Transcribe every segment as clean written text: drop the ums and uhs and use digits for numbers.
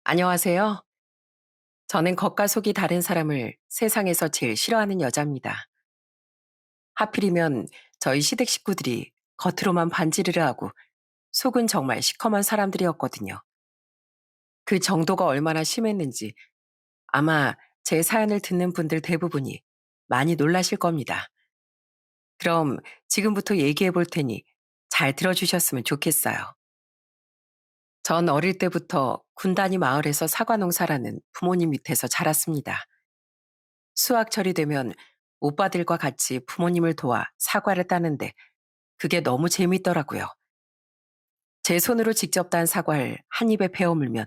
안녕하세요. 저는 겉과 속이 다른 사람을 세상에서 제일 싫어하는 여자입니다. 하필이면 저희 시댁 식구들이 겉으로만 반지르르 하고 속은 정말 시커먼 사람들이었거든요. 그 정도가 얼마나 심했는지 아마 제 사연을 듣는 분들 대부분이 많이 놀라실 겁니다. 그럼 지금부터 얘기해 볼 테니 잘 들어주셨으면 좋겠어요. 전 어릴 때부터 군단위 마을에서 사과 농사라는 부모님 밑에서 자랐습니다. 수학철이 되면 오빠들과 같이 부모님을 도와 사과를 따는데 그게 너무 재밌더라고요. 제 손으로 직접 딴 사과를 한 입에 베어 물면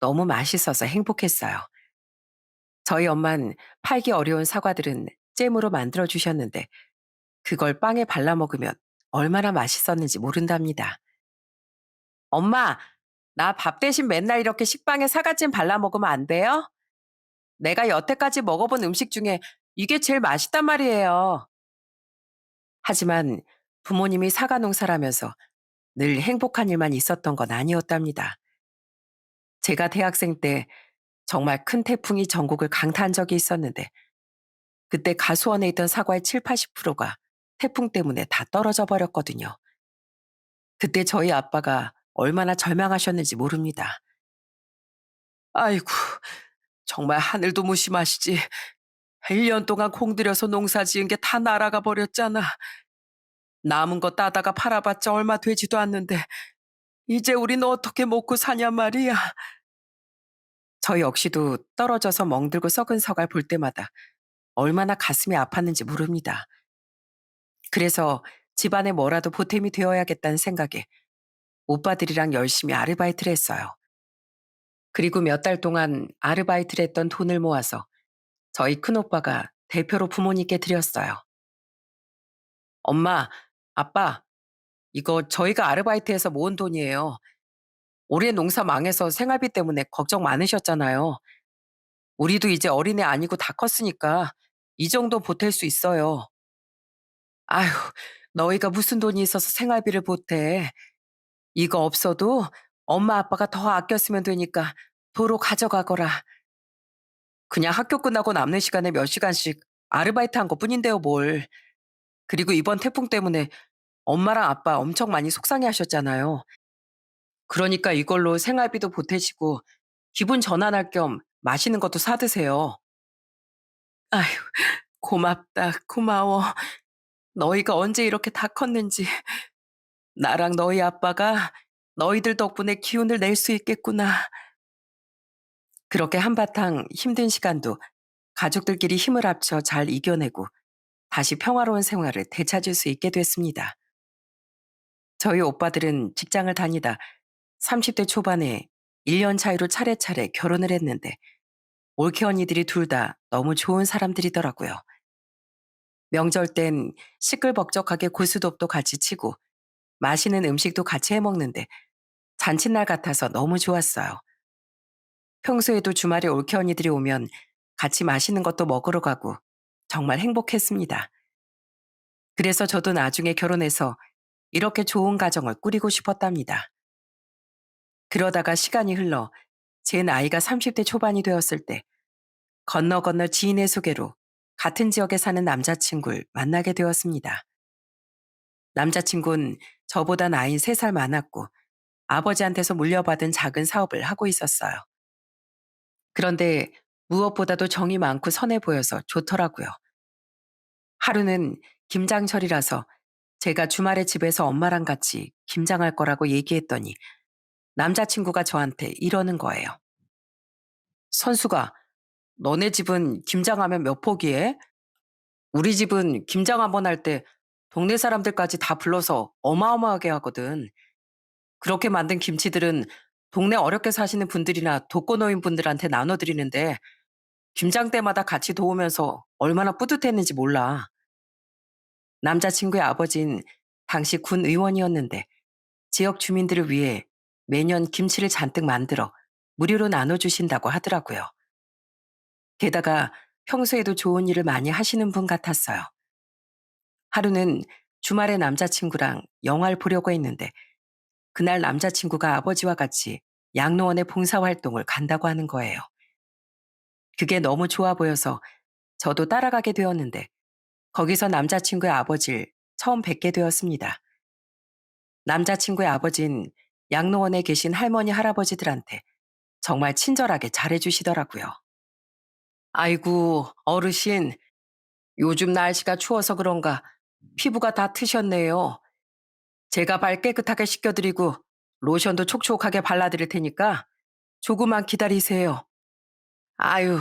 너무 맛있어서 행복했어요. 저희 엄만 팔기 어려운 사과들은 잼으로 만들어 주셨는데 그걸 빵에 발라 먹으면 얼마나 맛있었는지 모른답니다. 엄마, 나 밥 대신 맨날 이렇게 식빵에 사과잼 발라 먹으면 안 돼요? 내가 여태까지 먹어본 음식 중에 이게 제일 맛있단 말이에요. 하지만 부모님이 사과 농사라면서 늘 행복한 일만 있었던 건 아니었답니다. 제가 대학생 때 정말 큰 태풍이 전국을 강타한 적이 있었는데 그때 가수원에 있던 사과의 7, 80%가 태풍 때문에 다 떨어져 버렸거든요. 그때 저희 아빠가 얼마나 절망하셨는지 모릅니다. 아이고, 정말 하늘도 무심하시지. 1년 동안 공들여서 농사 지은 게 다 날아가 버렸잖아. 남은 거 따다가 팔아봤자 얼마 되지도 않는데 이제 우린 어떻게 먹고 사냐 말이야. 저 역시도 떨어져서 멍들고 썩은 사과를 볼 때마다 얼마나 가슴이 아팠는지 모릅니다. 그래서 집안에 뭐라도 보탬이 되어야겠다는 생각에 오빠들이랑 열심히 아르바이트를 했어요. 그리고 몇 달 동안 아르바이트를 했던 돈을 모아서 저희 큰오빠가 대표로 부모님께 드렸어요. 엄마, 아빠, 이거 저희가 아르바이트해서 모은 돈이에요. 올해 농사 망해서 생활비 때문에 걱정 많으셨잖아요. 우리도 이제 어린애 아니고 다 컸으니까 이 정도 보탤 수 있어요. 아휴, 너희가 무슨 돈이 있어서 생활비를 보태. 이거 없어도 엄마 아빠가 더 아껴 쓰면 되니까 도로 가져가거라. 그냥 학교 끝나고 남는 시간에 몇 시간씩 아르바이트 한 것뿐인데요, 뭘. 그리고 이번 태풍 때문에 엄마랑 아빠 엄청 많이 속상해 하셨잖아요. 그러니까 이걸로 생활비도 보태시고 기분 전환할 겸 맛있는 것도 사 드세요. 아휴, 고맙다, 고마워. 너희가 언제 이렇게 다 컸는지. 나랑 너희 아빠가 너희들 덕분에 기운을 낼 수 있겠구나. 그렇게 한바탕 힘든 시간도 가족들끼리 힘을 합쳐 잘 이겨내고 다시 평화로운 생활을 되찾을 수 있게 됐습니다. 저희 오빠들은 직장을 다니다 30대 초반에 1년 차이로 차례차례 결혼을 했는데 올케 언니들이 둘 다 너무 좋은 사람들이더라고요. 명절 땐 시끌벅적하게 고스톱도 같이 치고 맛있는 음식도 같이 해 먹는데 잔칫날 같아서 너무 좋았어요. 평소에도 주말에 올케 언니들이 오면 같이 맛있는 것도 먹으러 가고 정말 행복했습니다. 그래서 저도 나중에 결혼해서 이렇게 좋은 가정을 꾸리고 싶었답니다. 그러다가 시간이 흘러 제 나이가 30대 초반이 되었을 때 건너 건너 지인의 소개로 같은 지역에 사는 남자친구를 만나게 되었습니다. 남자친구는 저보다 나이 3살 많았고 아버지한테서 물려받은 작은 사업을 하고 있었어요. 그런데 무엇보다도 정이 많고 선해 보여서 좋더라고요. 하루는 김장철이라서 제가 주말에 집에서 엄마랑 같이 김장할 거라고 얘기했더니 남자친구가 저한테 이러는 거예요. 선수가, 너네 집은 김장하면 몇 포기해? 우리 집은 김장 한번 할 때 동네 사람들까지 다 불러서 어마어마하게 하거든. 그렇게 만든 김치들은 동네 어렵게 사시는 분들이나 독거노인 분들한테 나눠드리는데 김장 때마다 같이 도우면서 얼마나 뿌듯했는지 몰라. 남자친구의 아버진 당시 군 의원이었는데 지역 주민들을 위해 매년 김치를 잔뜩 만들어 무료로 나눠주신다고 하더라고요. 게다가 평소에도 좋은 일을 많이 하시는 분 같았어요. 하루는 주말에 남자친구랑 영화를 보려고 했는데 그날 남자친구가 아버지와 같이 양로원의 봉사활동을 간다고 하는 거예요. 그게 너무 좋아 보여서 저도 따라가게 되었는데 거기서 남자친구의 아버지를 처음 뵙게 되었습니다. 남자친구의 아버진 양로원에 계신 할머니, 할아버지들한테 정말 친절하게 잘해주시더라고요. 아이고, 어르신, 요즘 날씨가 추워서 그런가 피부가 다 트셨네요. 제가 발 깨끗하게 씻겨드리고 로션도 촉촉하게 발라드릴 테니까 조금만 기다리세요. 아유,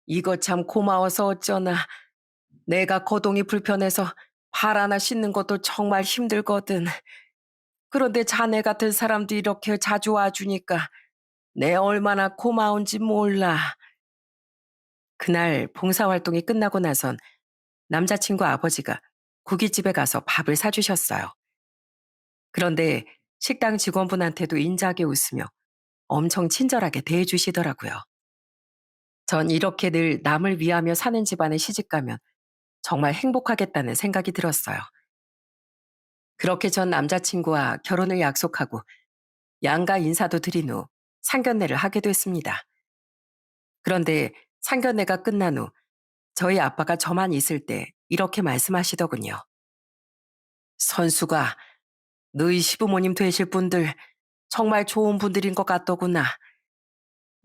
이거 참 고마워서 어쩌나. 내가 거동이 불편해서 발 하나 씻는 것도 정말 힘들거든. 그런데 자네 같은 사람도 이렇게 자주 와주니까 내 얼마나 고마운지 몰라. 그날 봉사활동이 끝나고 나선 남자친구 아버지가 고깃집에 가서 밥을 사주셨어요. 그런데 식당 직원분한테도 인자하게 웃으며 엄청 친절하게 대해주시더라고요. 전 이렇게 늘 남을 위하며 사는 집안에 시집가면 정말 행복하겠다는 생각이 들었어요. 그렇게 전 남자친구와 결혼을 약속하고 양가 인사도 드린 후 상견례를 하게 됐습니다. 그런데 상견례가 끝난 후 저희 아빠가 저만 있을 때 이렇게 말씀하시더군요. 선수가 너희 시부모님 되실 분들 정말 좋은 분들인 것 같더구나.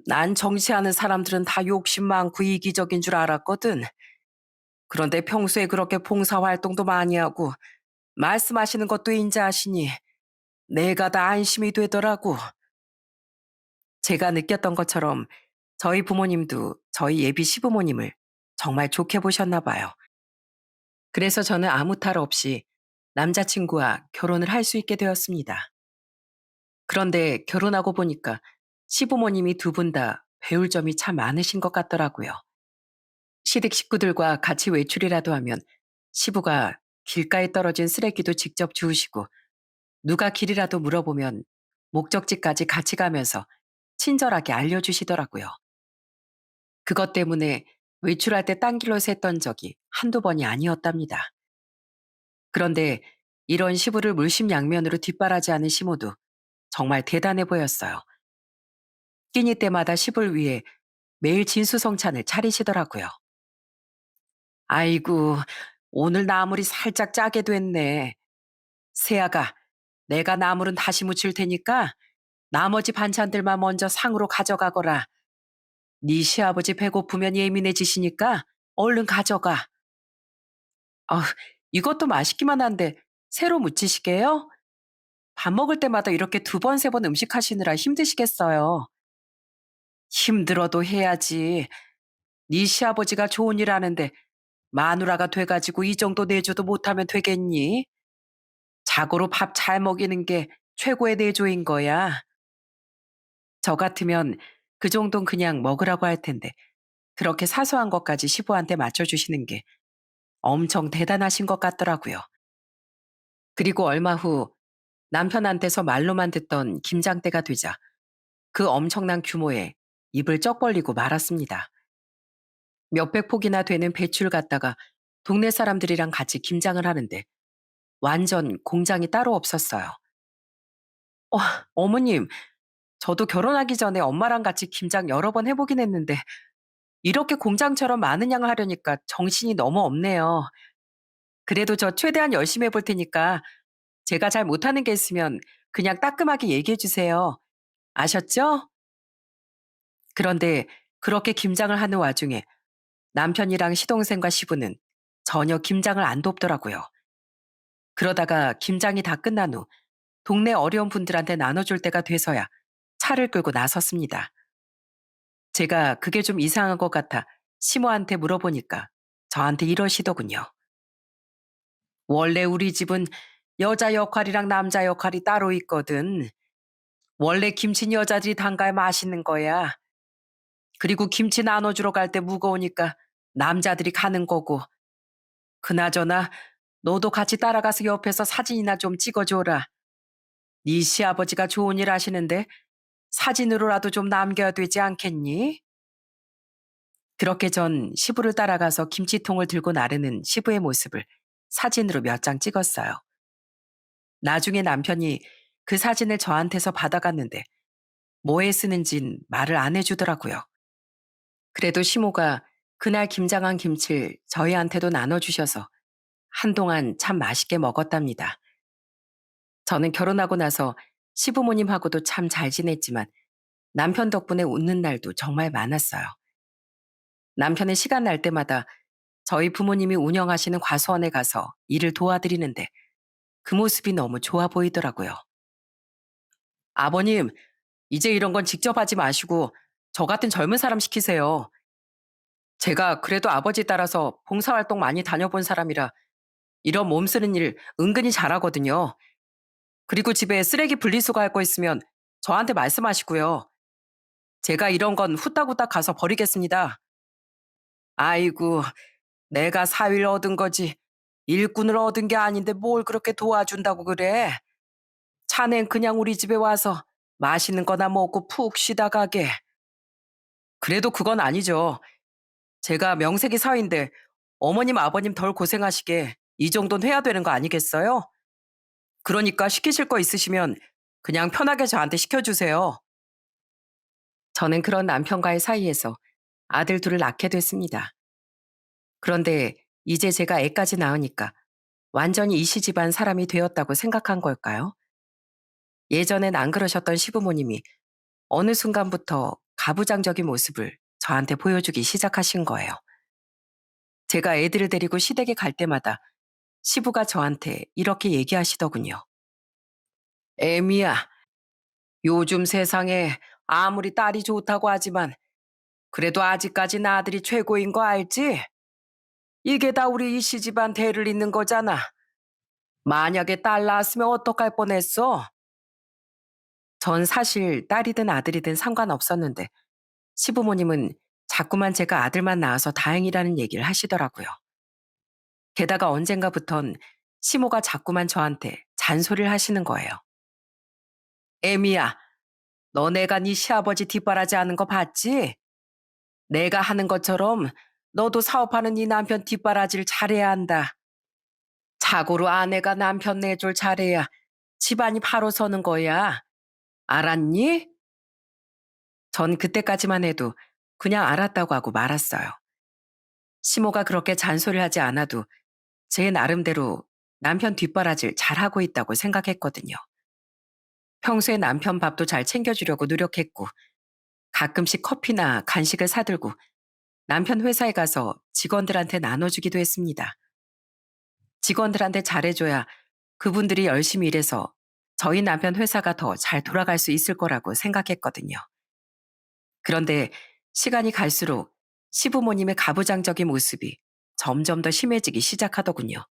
난 정치하는 사람들은 다 욕심 많고 이기적인 줄 알았거든. 그런데 평소에 그렇게 봉사활동도 많이 하고 말씀하시는 것도 인자하시니 내가 다 안심이 되더라고. 제가 느꼈던 것처럼 저희 부모님도 저희 예비 시부모님을 정말 좋게 보셨나 봐요. 그래서 저는 아무 탈 없이 남자친구와 결혼을 할 수 있게 되었습니다. 그런데 결혼하고 보니까 시부모님이 두 분 다 배울 점이 참 많으신 것 같더라고요. 시댁 식구들과 같이 외출이라도 하면 시부가 길가에 떨어진 쓰레기도 직접 주우시고 누가 길이라도 물어보면 목적지까지 같이 가면서 친절하게 알려주시더라고요. 그것 때문에 외출할 때 딴 길로 샜던 적이 한두 번이 아니었답니다. 그런데 이런 시부를 물심양면으로 뒷바라지하는 시모도 정말 대단해 보였어요. 끼니 때마다 시부를 위해 매일 진수성찬을 차리시더라고요. 아이고, 오늘 나물이 살짝 짜게 됐네. 세아가, 내가 나물은 다시 무칠 테니까 나머지 반찬들만 먼저 상으로 가져가거라. 네 시아버지 배고프면 예민해지시니까 얼른 가져가. 아, 이것도 맛있기만 한데 새로 무치시게요? 밥 먹을 때마다 이렇게 두 번, 세 번 음식 하시느라 힘드시겠어요. 힘들어도 해야지. 네 시아버지가 좋은 일 하는데 마누라가 돼가지고 이 정도 내조도 못하면 되겠니? 자고로 밥 잘 먹이는 게 최고의 내조인 거야. 저 같으면 그 정도는 그냥 먹으라고 할 텐데 그렇게 사소한 것까지 시부한테 맞춰주시는 게 엄청 대단하신 것 같더라고요. 그리고 얼마 후 남편한테서 말로만 듣던 김장때가 되자 그 엄청난 규모에 입을 쩍 벌리고 말았습니다. 몇백 폭이나 되는 배추를 갖다가 동네 사람들이랑 같이 김장을 하는데 완전 공장이 따로 없었어요. 어, 어머님, 저도 결혼하기 전에 엄마랑 같이 김장 여러 번 해보긴 했는데 이렇게 공장처럼 많은 양을 하려니까 정신이 너무 없네요. 그래도 저 최대한 열심히 해볼 테니까 제가 잘 못하는 게 있으면 그냥 따끔하게 얘기해 주세요. 아셨죠? 그런데 그렇게 김장을 하는 와중에 남편이랑 시동생과 시부는 전혀 김장을 안 돕더라고요. 그러다가 김장이 다 끝난 후 동네 어려운 분들한테 나눠줄 때가 돼서야 차를 끌고 나섰습니다. 제가 그게 좀 이상한 것 같아 시모한테 물어보니까 저한테 이러시더군요. 원래 우리 집은 여자 역할이랑 남자 역할이 따로 있거든. 원래 김치는 여자들이 담가야 맛있는 거야. 그리고 김치 나눠주러 갈 때 무거우니까 남자들이 가는 거고. 그나저나 너도 같이 따라가서 옆에서 사진이나 좀 찍어줘라. 네 시아버지가 좋은 일 하시는데 사진으로라도 좀 남겨야 되지 않겠니? 그렇게 전 시부를 따라가서 김치통을 들고 나르는 시부의 모습을 사진으로 몇 장 찍었어요. 나중에 남편이 그 사진을 저한테서 받아갔는데 뭐에 쓰는진 말을 안 해주더라고요. 그래도 시모가 그날 김장한 김치를 저희한테도 나눠주셔서 한동안 참 맛있게 먹었답니다. 저는 결혼하고 나서 시부모님하고도 참 잘 지냈지만 남편 덕분에 웃는 날도 정말 많았어요. 남편은 시간 날 때마다 저희 부모님이 운영하시는 과수원에 가서 일을 도와드리는데 그 모습이 너무 좋아 보이더라고요. 아버님, 이제 이런 건 직접 하지 마시고 저 같은 젊은 사람 시키세요. 제가 그래도 아버지 따라서 봉사활동 많이 다녀본 사람이라 이런 몸 쓰는 일 은근히 잘하거든요. 그리고 집에 쓰레기 분리수거 할 거 있으면 저한테 말씀하시고요. 제가 이런 건 후딱후딱 가서 버리겠습니다. 아이고, 내가 사위를 얻은 거지. 일꾼을 얻은 게 아닌데 뭘 그렇게 도와준다고 그래. 자넨 그냥 우리 집에 와서 맛있는 거나 먹고 푹 쉬다 가게. 그래도 그건 아니죠. 제가 명색이 사위인데 어머님 아버님 덜 고생하시게 이 정도는 해야 되는 거 아니겠어요? 그러니까 시키실 거 있으시면 그냥 편하게 저한테 시켜주세요. 저는 그런 남편과의 사이에서 아들 둘을 낳게 됐습니다. 그런데 이제 제가 애까지 낳으니까 완전히 이씨 집안 사람이 되었다고 생각한 걸까요? 예전엔 안 그러셨던 시부모님이 어느 순간부터 가부장적인 모습을 저한테 보여주기 시작하신 거예요. 제가 애들을 데리고 시댁에 갈 때마다 시부가 저한테 이렇게 얘기하시더군요. 애미야, 요즘 세상에 아무리 딸이 좋다고 하지만 그래도 아직까지는 아들이 최고인 거 알지? 이게 다 우리 이씨 집안 대를 잇는 거잖아. 만약에 딸 낳았으면 어떡할 뻔했어? 전 사실 딸이든 아들이든 상관없었는데 시부모님은 자꾸만 제가 아들만 낳아서 다행이라는 얘기를 하시더라고요. 게다가 언젠가부턴 시모가 자꾸만 저한테 잔소리를 하시는 거예요. 애미야, 너 내가 네 시아버지 뒷바라지 하는 거 봤지? 내가 하는 것처럼 너도 사업하는 네 남편 뒷바라지를 잘해야 한다. 자고로 아내가 남편 내줄 잘해야 집안이 바로 서는 거야. 알았니? 전 그때까지만 해도 그냥 알았다고 하고 말았어요. 시모가 그렇게 잔소리를 하지 않아도 제 나름대로 남편 뒷바라지를 잘하고 있다고 생각했거든요. 평소에 남편 밥도 잘 챙겨주려고 노력했고 가끔씩 커피나 간식을 사들고 남편 회사에 가서 직원들한테 나눠주기도 했습니다. 직원들한테 잘해줘야 그분들이 열심히 일해서 저희 남편 회사가 더 잘 돌아갈 수 있을 거라고 생각했거든요. 그런데 시간이 갈수록 시부모님의 가부장적인 모습이 점점 더 심해지기 시작하더군요.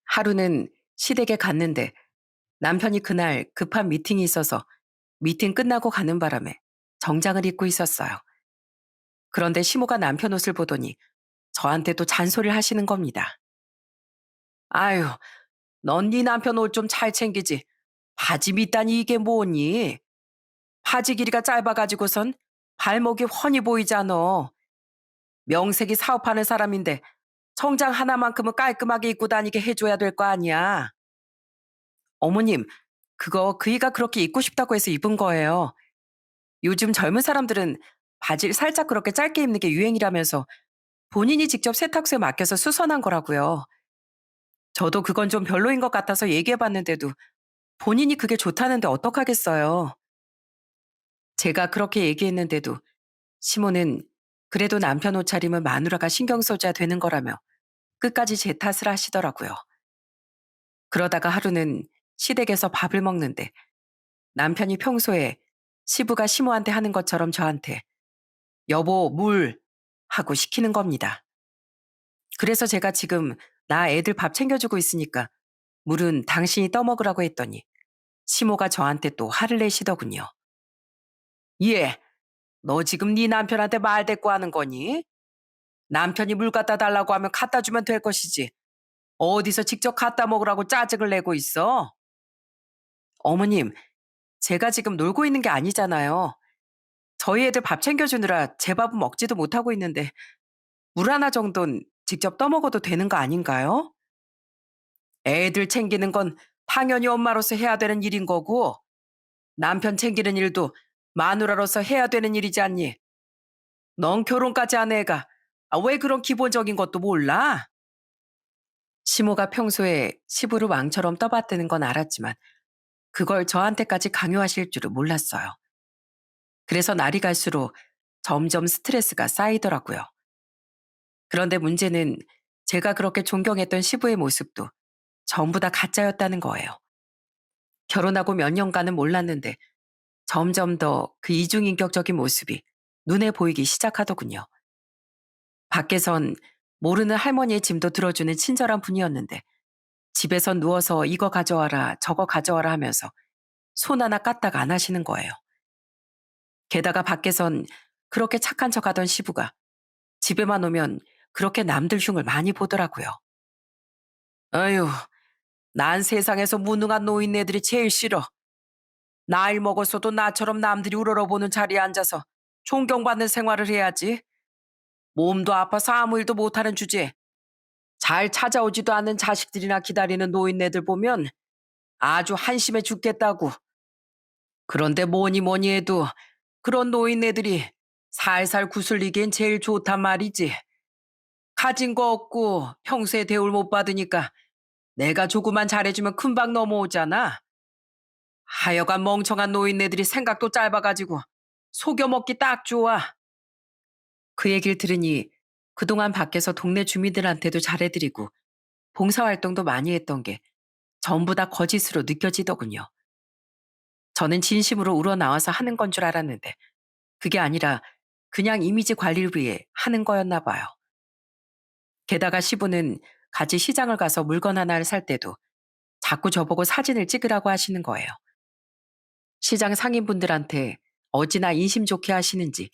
하루는 시댁에 갔는데 남편이 그날 급한 미팅이 있어서 미팅 끝나고 가는 바람에 정장을 입고 있었어요. 그런데 시모가 남편 옷을 보더니 저한테 또 잔소리를 하시는 겁니다. 아유, 넌 네 남편 옷 좀 잘 챙기지. 바지 밑단이 이게 뭐니? 바지 길이가 짧아가지고선 발목이 훤히 보이잖아. 명색이 사업하는 사람인데 정장 하나만큼은 깔끔하게 입고 다니게 해줘야 될 거 아니야. 어머님, 그거 그이가 그렇게 입고 싶다고 해서 입은 거예요. 요즘 젊은 사람들은 바지를 살짝 그렇게 짧게 입는 게 유행이라면서 본인이 직접 세탁소에 맡겨서 수선한 거라고요. 저도 그건 좀 별로인 것 같아서 얘기해봤는데도 본인이 그게 좋다는데 어떡하겠어요. 제가 그렇게 얘기했는데도 시모는 그래도 남편 옷차림은 마누라가 신경 써줘야 되는 거라며 끝까지 제 탓을 하시더라고요. 그러다가 하루는 시댁에서 밥을 먹는데 남편이 평소에 시부가 시모한테 하는 것처럼 저한테 여보 물 하고 시키는 겁니다. 그래서 제가 지금 나 애들 밥 챙겨주고 있으니까 물은 당신이 떠먹으라고 했더니 시모가 저한테 또 화를 내시더군요. 예, 너 지금 네 남편한테 말 대꾸 하는 거니? 남편이 물 갖다 달라고 하면 갖다 주면 될 것이지. 어디서 직접 갖다 먹으라고 짜증을 내고 있어? 어머님, 제가 지금 놀고 있는 게 아니잖아요. 저희 애들 밥 챙겨주느라 제 밥은 먹지도 못하고 있는데 물 하나 정도는 직접 떠먹어도 되는 거 아닌가요? 애들 챙기는 건 당연히 엄마로서 해야 되는 일인 거고 남편 챙기는 일도 마누라로서 해야 되는 일이지 않니? 넌 결혼까지 한 애가 왜 그런 기본적인 것도 몰라? 시모가 평소에 시부를 왕처럼 떠받드는 건 알았지만 그걸 저한테까지 강요하실 줄은 몰랐어요. 그래서 날이 갈수록 점점 스트레스가 쌓이더라고요. 그런데 문제는 제가 그렇게 존경했던 시부의 모습도 전부 다 가짜였다는 거예요. 결혼하고 몇 년간은 몰랐는데 점점 더 그 이중인격적인 모습이 눈에 보이기 시작하더군요. 밖에선 모르는 할머니의 짐도 들어주는 친절한 분이었는데 집에선 누워서 이거 가져와라 저거 가져와라 하면서 손 하나 까딱 안 하시는 거예요. 게다가 밖에선 그렇게 착한 척하던 시부가 집에만 오면 그렇게 남들 흉을 많이 보더라고요. 아유, 난 세상에서 무능한 노인네들이 제일 싫어. 나이 먹었어도 나처럼 남들이 우러러보는 자리에 앉아서 존경받는 생활을 해야지. 몸도 아파서 아무 일도 못하는 주제에 잘 찾아오지도 않는 자식들이나 기다리는 노인네들 보면 아주 한심해 죽겠다고. 그런데 뭐니 뭐니 해도 그런 노인네들이 살살 구슬리기엔 제일 좋단 말이지. 가진 거 없고 평소에 대우를 못 받으니까 내가 조금만 잘해주면 금방 넘어오잖아. 하여간 멍청한 노인네들이 생각도 짧아가지고 속여먹기 딱 좋아. 그 얘기를 들으니 그동안 밖에서 동네 주민들한테도 잘해드리고 봉사활동도 많이 했던 게 전부 다 거짓으로 느껴지더군요. 저는 진심으로 우러나와서 하는 건 줄 알았는데 그게 아니라 그냥 이미지 관리를 위해 하는 거였나 봐요. 게다가 시부는 같이 시장을 가서 물건 하나를 살 때도 자꾸 저보고 사진을 찍으라고 하시는 거예요. 시장 상인분들한테 어찌나 인심 좋게 하시는지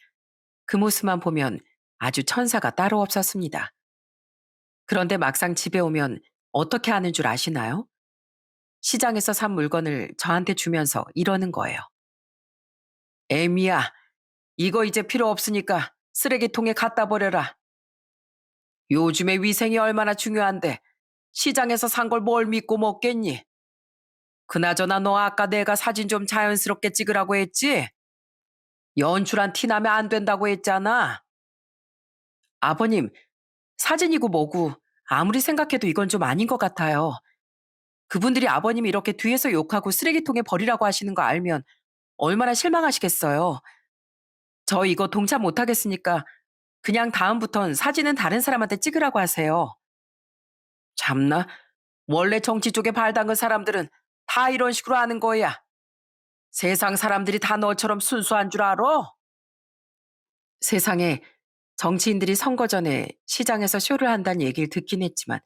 그 모습만 보면 아주 천사가 따로 없었습니다. 그런데 막상 집에 오면 어떻게 하는 줄 아시나요? 시장에서 산 물건을 저한테 주면서 이러는 거예요. 애미야, 이거 이제 필요 없으니까 쓰레기통에 갖다 버려라. 요즘에 위생이 얼마나 중요한데 시장에서 산 걸 뭘 믿고 먹겠니? 그나저나 너 아까 내가 사진 좀 자연스럽게 찍으라고 했지? 연출한 티 나면 안 된다고 했잖아. 아버님, 사진이고 뭐고 아무리 생각해도 이건 좀 아닌 것 같아요. 그분들이 아버님이 이렇게 뒤에서 욕하고 쓰레기통에 버리라고 하시는 거 알면 얼마나 실망하시겠어요. 저 이거 동참 못하겠으니까 그냥 다음부턴 사진은 다른 사람한테 찍으라고 하세요. 참나, 원래 정치 쪽에 발 담근 사람들은 다 이런 식으로 하는 거야. 세상 사람들이 다 너처럼 순수한 줄 알아? 세상에 정치인들이 선거 전에 시장에서 쇼를 한다는 얘기를 듣긴 했지만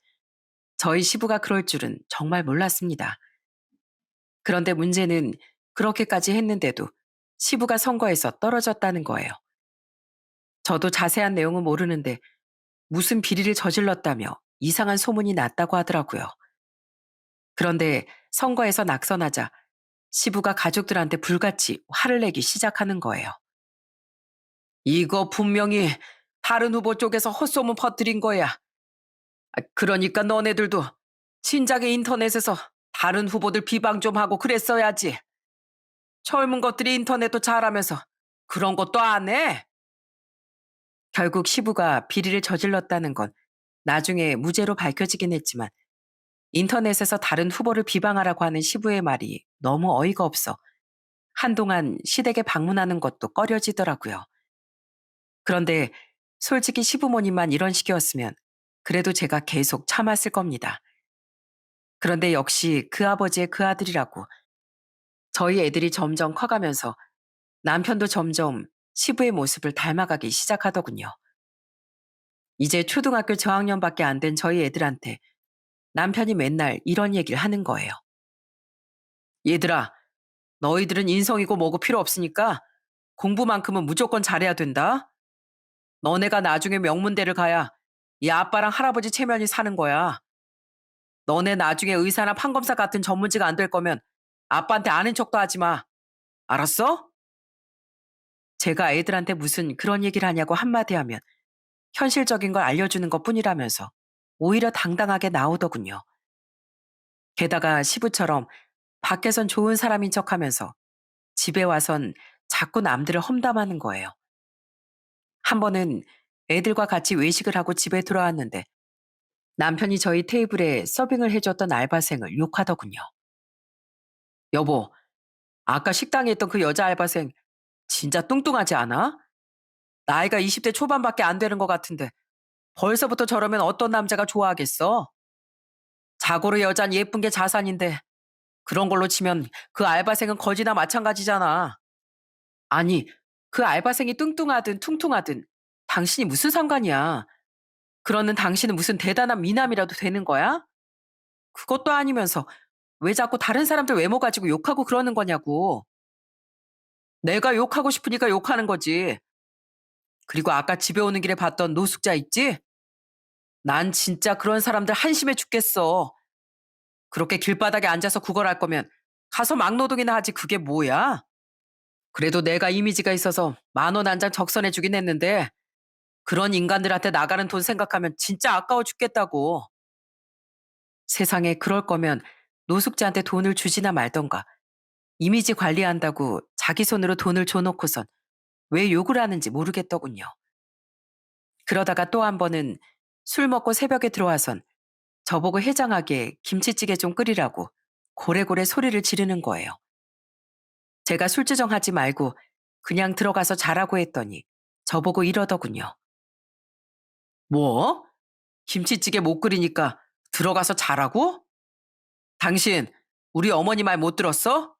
저희 시부가 그럴 줄은 정말 몰랐습니다. 그런데 문제는 그렇게까지 했는데도 시부가 선거에서 떨어졌다는 거예요. 저도 자세한 내용은 모르는데 무슨 비리를 저질렀다며 이상한 소문이 났다고 하더라고요. 그런데 선거에서 낙선하자 시부가 가족들한테 불같이 화를 내기 시작하는 거예요. 이거 분명히 다른 후보 쪽에서 헛소문 퍼뜨린 거야. 그러니까 너네들도 진작에 인터넷에서 다른 후보들 비방 좀 하고 그랬어야지. 젊은 것들이 인터넷도 잘하면서 그런 것도 안 해. 결국 시부가 비리를 저질렀다는 건 나중에 무죄로 밝혀지긴 했지만 인터넷에서 다른 후보를 비방하라고 하는 시부의 말이 너무 어이가 없어 한동안 시댁에 방문하는 것도 꺼려지더라고요. 그런데 솔직히 시부모님만 이런 식이었으면 그래도 제가 계속 참았을 겁니다. 그런데 역시 그 아버지의 그 아들이라고 저희 애들이 점점 커가면서 남편도 점점 시부의 모습을 닮아가기 시작하더군요. 이제 초등학교 저학년밖에 안 된 저희 애들한테 남편이 맨날 이런 얘기를 하는 거예요. 얘들아, 너희들은 인성이고 뭐고 필요 없으니까 공부만큼은 무조건 잘해야 된다. 너네가 나중에 명문대를 가야 이 아빠랑 할아버지 체면이 사는 거야. 너네 나중에 의사나 판검사 같은 전문직가 안 될 거면 아빠한테 아는 척도 하지 마. 알았어? 제가 애들한테 무슨 그런 얘기를 하냐고 한마디 하면 현실적인 걸 알려주는 것 뿐이라면서 오히려 당당하게 나오더군요. 게다가 시부처럼 밖에선 좋은 사람인 척하면서 집에 와선 자꾸 남들을 험담하는 거예요. 한 번은 애들과 같이 외식을 하고 집에 돌아왔는데 남편이 저희 테이블에 서빙을 해줬던 알바생을 욕하더군요. 여보, 아까 식당에 있던 그 여자 알바생 진짜 뚱뚱하지 않아? 나이가 20대 초반밖에 안 되는 것 같은데 벌써부터 저러면 어떤 남자가 좋아하겠어? 자고로 여잔 예쁜 게 자산인데 그런 걸로 치면 그 알바생은 거지나 마찬가지잖아. 아니, 그 알바생이 뚱뚱하든 퉁퉁하든 당신이 무슨 상관이야? 그러는 당신은 무슨 대단한 미남이라도 되는 거야? 그것도 아니면서 왜 자꾸 다른 사람들 외모 가지고 욕하고 그러는 거냐고. 내가 욕하고 싶으니까 욕하는 거지. 그리고 아까 집에 오는 길에 봤던 노숙자 있지? 난 진짜 그런 사람들 한심해 죽겠어. 그렇게 길바닥에 앉아서 구걸할 거면 가서 막노동이나 하지 그게 뭐야? 그래도 내가 이미지가 있어서 10,000원 한 장 적선해 주긴 했는데 그런 인간들한테 나가는 돈 생각하면 진짜 아까워 죽겠다고. 세상에 그럴 거면 노숙자한테 돈을 주지나 말던가. 이미지 관리한다고 자기 손으로 돈을 줘놓고선 왜 욕을 하는지 모르겠더군요. 그러다가 또 한 번은 술 먹고 새벽에 들어와선 저보고 해장하게 김치찌개 좀 끓이라고 고래고래 소리를 지르는 거예요. 제가 술주정하지 말고 그냥 들어가서 자라고 했더니 저보고 이러더군요. 뭐? 김치찌개 못 끓이니까 들어가서 자라고? 당신 우리 어머니 말 못 들었어?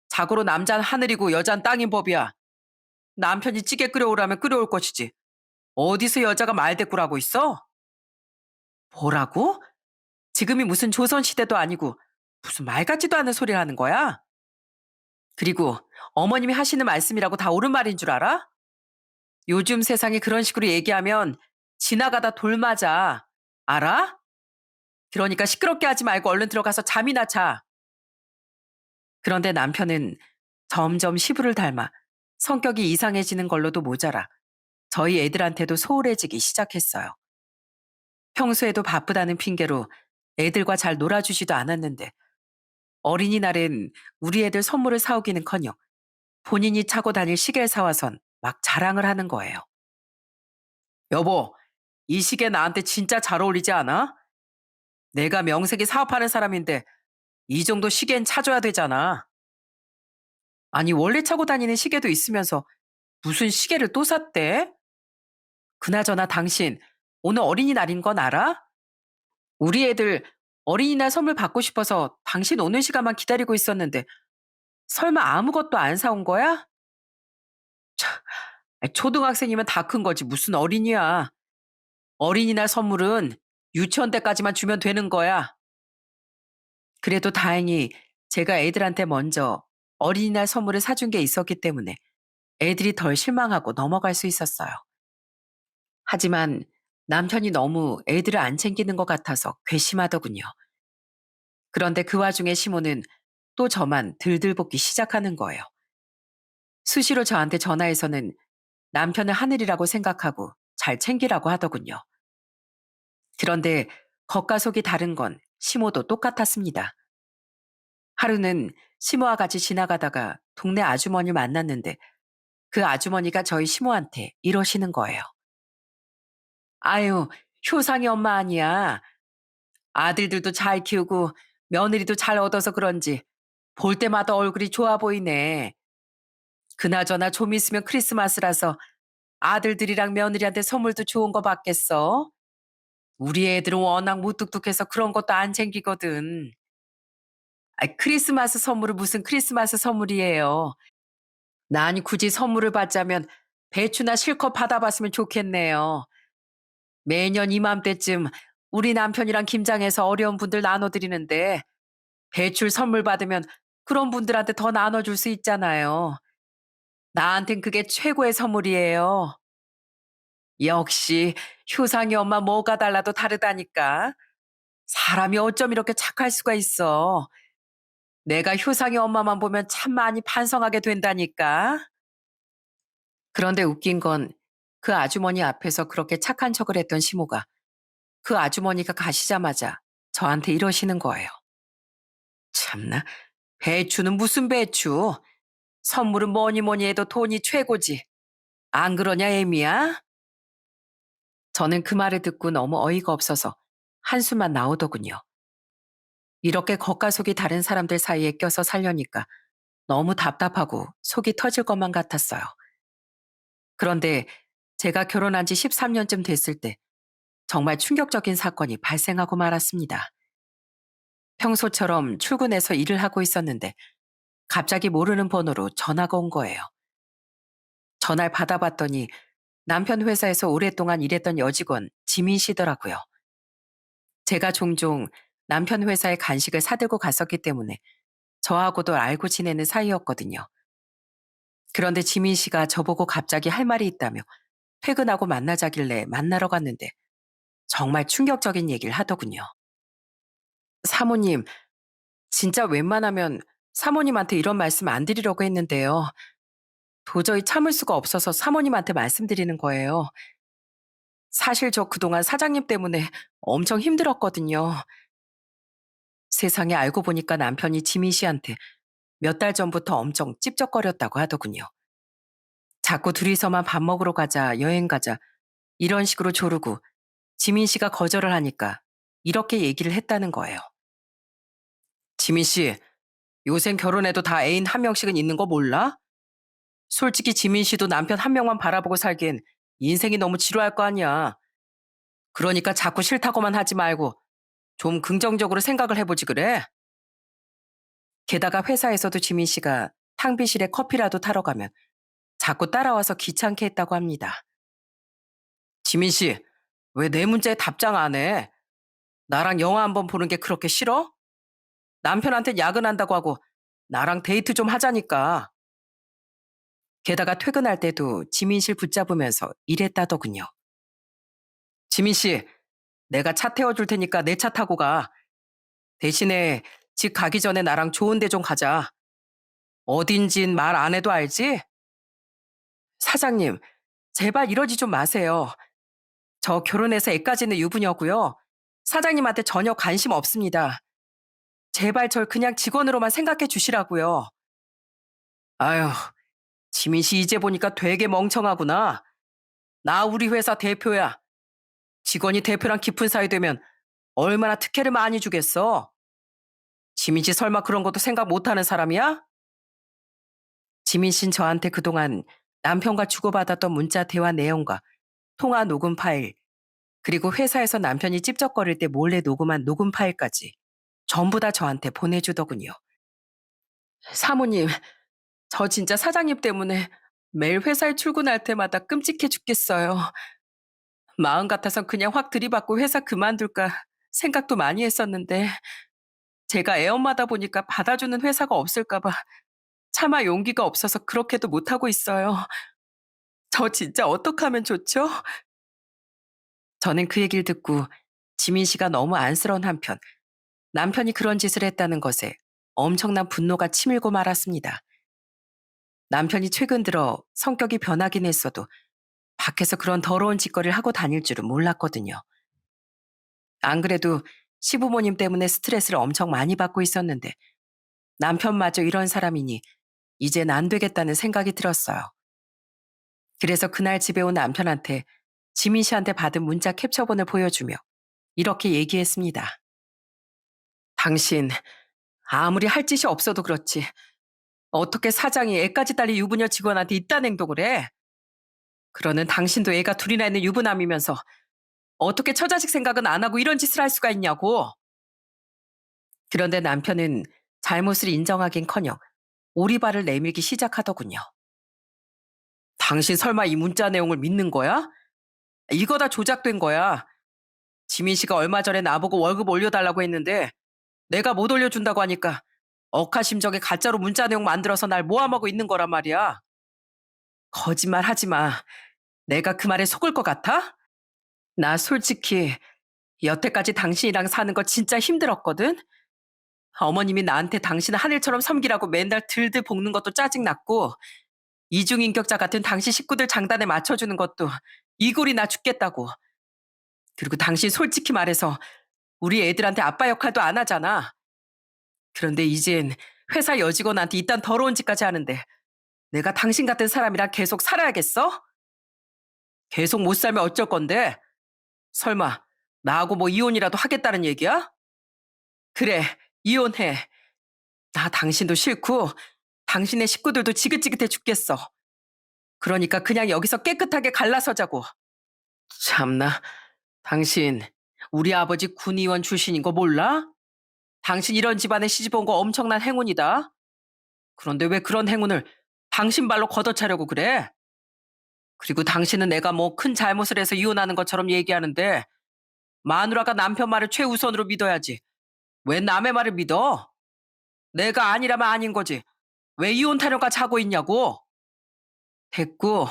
자고로 남잔 하늘이고 여잔 땅인 법이야. 남편이 찌개 끓여오라면 끓여올 것이지. 어디서 여자가 말대꾸라고 있어? 뭐라고? 지금이 무슨 조선시대도 아니고 무슨 말 같지도 않은 소리를 하는 거야? 그리고 어머님이 하시는 말씀이라고 다 옳은 말인 줄 알아? 요즘 세상에 그런 식으로 얘기하면 지나가다 돌 맞아. 알아? 그러니까 시끄럽게 하지 말고 얼른 들어가서 잠이나 자. 그런데 남편은 점점 시부를 닮아 성격이 이상해지는 걸로도 모자라 저희 애들한테도 소홀해지기 시작했어요. 평소에도 바쁘다는 핑계로 애들과 잘 놀아주지도 않았는데 어린이날엔 우리 애들 선물을 사오기는커녕 본인이 차고 다닐 시계를 사와선 막 자랑을 하는 거예요. 여보, 이 시계 나한테 진짜 잘 어울리지 않아? 내가 명색이 사업하는 사람인데 이 정도 시계는 차줘야 되잖아. 아니 원래 차고 다니는 시계도 있으면서 무슨 시계를 또 샀대? 그나저나 당신 오늘 어린이날인 건 알아? 우리 애들 어린이날 선물 받고 싶어서 당신 오는 시간만 기다리고 있었는데 설마 아무것도 안 사온 거야? 초등학생이면 다 큰 거지 무슨 어린이야. 어린이날 선물은 유치원 때까지만 주면 되는 거야. 그래도 다행히 제가 애들한테 먼저 어린이날 선물을 사준 게 있었기 때문에 애들이 덜 실망하고 넘어갈 수 있었어요. 하지만 남편이 너무 애들을 안 챙기는 것 같아서 괘씸하더군요. 그런데 그 와중에 시모는 또 저만 들들 볶기 시작하는 거예요. 수시로 저한테 전화해서는 남편을 하늘이라고 생각하고 잘 챙기라고 하더군요. 그런데 겉과 속이 다른 건 시모도 똑같았습니다. 하루는 시모와 같이 지나가다가 동네 아주머니를 만났는데 그 아주머니가 저희 시모한테 이러시는 거예요. 아유, 효상이 엄마 아니야. 아들들도 잘 키우고 며느리도 잘 얻어서 그런지 볼 때마다 얼굴이 좋아 보이네. 그나저나 좀 있으면 크리스마스라서 아들들이랑 며느리한테 선물도 좋은 거 받겠어. 우리 애들은 워낙 무뚝뚝해서 그런 것도 안 챙기거든. 크리스마스 선물은 무슨 크리스마스 선물이에요. 난 굳이 선물을 받자면 배추나 실컷 받아봤으면 좋겠네요. 매년 이맘때쯤 우리 남편이랑 김장해서 어려운 분들 나눠드리는데 배출 선물 받으면 그런 분들한테 더 나눠줄 수 있잖아요. 나한텐 그게 최고의 선물이에요. 역시 효상이 엄마 뭐가 달라도 다르다니까. 사람이 어쩜 이렇게 착할 수가 있어. 내가 효상이 엄마만 보면 참 많이 반성하게 된다니까. 그런데 웃긴 건 그 아주머니 앞에서 그렇게 착한 척을 했던 시모가 그 아주머니가 가시자마자 저한테 이러시는 거예요. 참나, 배추는 무슨 배추? 선물은 뭐니 뭐니 해도 돈이 최고지. 안 그러냐, 에미야? 저는 그 말을 듣고 너무 어이가 없어서 한숨만 나오더군요. 이렇게 겉과 속이 다른 사람들 사이에 껴서 살려니까 너무 답답하고 속이 터질 것만 같았어요. 그런데 제가 결혼한 지 13년쯤 됐을 때 정말 충격적인 사건이 발생하고 말았습니다. 평소처럼 출근해서 일을 하고 있었는데 갑자기 모르는 번호로 전화가 온 거예요. 전화를 받아봤더니 남편 회사에서 오랫동안 일했던 여직원 지민 씨더라고요. 제가 종종 남편 회사에 간식을 사들고 갔었기 때문에 저하고도 알고 지내는 사이였거든요. 그런데 지민 씨가 저보고 갑자기 할 말이 있다며 퇴근하고 만나자길래 만나러 갔는데 정말 충격적인 얘기를 하더군요. 사모님, 진짜 웬만하면 사모님한테 이런 말씀 안 드리려고 했는데요. 도저히 참을 수가 없어서 사모님한테 말씀드리는 거예요. 사실 저 그동안 사장님 때문에 엄청 힘들었거든요. 세상에 알고 보니까 남편이 지민 씨한테 몇 달 전부터 엄청 찝쩍거렸다고 하더군요. 자꾸 둘이서만 밥 먹으러 가자, 여행 가자, 이런 식으로 조르고 지민 씨가 거절을 하니까 이렇게 얘기를 했다는 거예요. 지민 씨, 요샌 결혼해도 다 애인 한 명씩은 있는 거 몰라? 솔직히 지민 씨도 남편 한 명만 바라보고 살기엔 인생이 너무 지루할 거 아니야. 그러니까 자꾸 싫다고만 하지 말고 좀 긍정적으로 생각을 해보지 그래? 게다가 회사에서도 지민 씨가 탕비실에 커피라도 타러 가면 자꾸 따라와서 귀찮게 했다고 합니다. 지민 씨, 왜 내 문자에 답장 안 해? 나랑 영화 한번 보는 게 그렇게 싫어? 남편한테 야근한다고 하고 나랑 데이트 좀 하자니까. 게다가 퇴근할 때도 지민 씨를 붙잡으면서 이랬다더군요. 지민 씨, 내가 차 태워줄 테니까 내 차 타고 가. 대신에 집 가기 전에 나랑 좋은 데 좀 가자. 어딘진 말 안 해도 알지? 사장님, 제발 이러지 좀 마세요. 저 결혼해서 애까지는 유부녀고요. 사장님한테 전혀 관심 없습니다. 제발 절 그냥 직원으로만 생각해 주시라고요. 아휴, 지민 씨 이제 보니까 되게 멍청하구나. 나 우리 회사 대표야. 직원이 대표랑 깊은 사이 되면 얼마나 특혜를 많이 주겠어. 지민 씨 설마 그런 것도 생각 못하는 사람이야? 지민 씨는 저한테 그동안 남편과 주고받았던 문자 대화 내용과 통화 녹음 파일, 그리고 회사에서 남편이 찝쩍거릴 때 몰래 녹음한 녹음 파일까지 전부 다 저한테 보내주더군요. 사모님, 저 진짜 사장님 때문에 매일 회사에 출근할 때마다 끔찍해 죽겠어요. 마음 같아선 그냥 확 들이받고 회사 그만둘까 생각도 많이 했었는데 제가 애엄마다 보니까 받아주는 회사가 없을까봐 차마 용기가 없어서 그렇게도 못하고 있어요. 저 진짜 어떡하면 좋죠? 저는 그 얘기를 듣고 지민 씨가 너무 안쓰러운 한편 남편이 그런 짓을 했다는 것에 엄청난 분노가 치밀고 말았습니다. 남편이 최근 들어 성격이 변하긴 했어도 밖에서 그런 더러운 짓거리를 하고 다닐 줄은 몰랐거든요. 안 그래도 시부모님 때문에 스트레스를 엄청 많이 받고 있었는데 남편마저 이런 사람이니 이젠 안 되겠다는 생각이 들었어요. 그래서 그날 집에 온 남편한테 지민 씨한테 받은 문자 캡처본을 보여주며 이렇게 얘기했습니다. 당신 아무리 할 짓이 없어도 그렇지 어떻게 사장이 애까지 딸린 유부녀 직원한테 이딴 행동을 해? 그러는 당신도 애가 둘이나 있는 유부남이면서 어떻게 처자식 생각은 안 하고 이런 짓을 할 수가 있냐고. 그런데 남편은 잘못을 인정하긴커녕 오리발을 내밀기 시작하더군요. 당신 설마 이 문자 내용을 믿는 거야? 이거 다 조작된 거야. 지민 씨가 얼마 전에 나보고 월급 올려달라고 했는데 내가 못 올려준다고 하니까 억하심정에 가짜로 문자 내용 만들어서 날 모함하고 있는 거란 말이야. 거짓말 하지 마. 내가 그 말에 속을 것 같아? 나 솔직히 여태까지 당신이랑 사는 거 진짜 힘들었거든? 어머님이 나한테 당신 하늘처럼 섬기라고 맨날 들들 볶는 것도 짜증났고 이중인격자 같은 당신 식구들 장단에 맞춰주는 것도 이골이 나 죽겠다고. 그리고 당신 솔직히 말해서 우리 애들한테 아빠 역할도 안 하잖아. 그런데 이젠 회사 여직원한테 이딴 더러운 짓까지 하는데 내가 당신 같은 사람이랑 계속 살아야겠어? 계속 못 살면 어쩔 건데? 설마 나하고 뭐 이혼이라도 하겠다는 얘기야? 그래, 이혼해. 나 당신도 싫고 당신의 식구들도 지긋지긋해 죽겠어. 그러니까 그냥 여기서 깨끗하게 갈라서자고. 참나, 당신 우리 아버지 군의원 출신인 거 몰라? 당신 이런 집안에 시집 온 거 엄청난 행운이다. 그런데 왜 그런 행운을 당신 발로 걷어차려고 그래? 그리고 당신은 내가 뭐 큰 잘못을 해서 이혼하는 것처럼 얘기하는데 마누라가 남편 말을 최우선으로 믿어야지. 왜 남의 말을 믿어? 내가 아니라면 아닌 거지. 왜 이혼 타령까지 하고 있냐고. 됐고,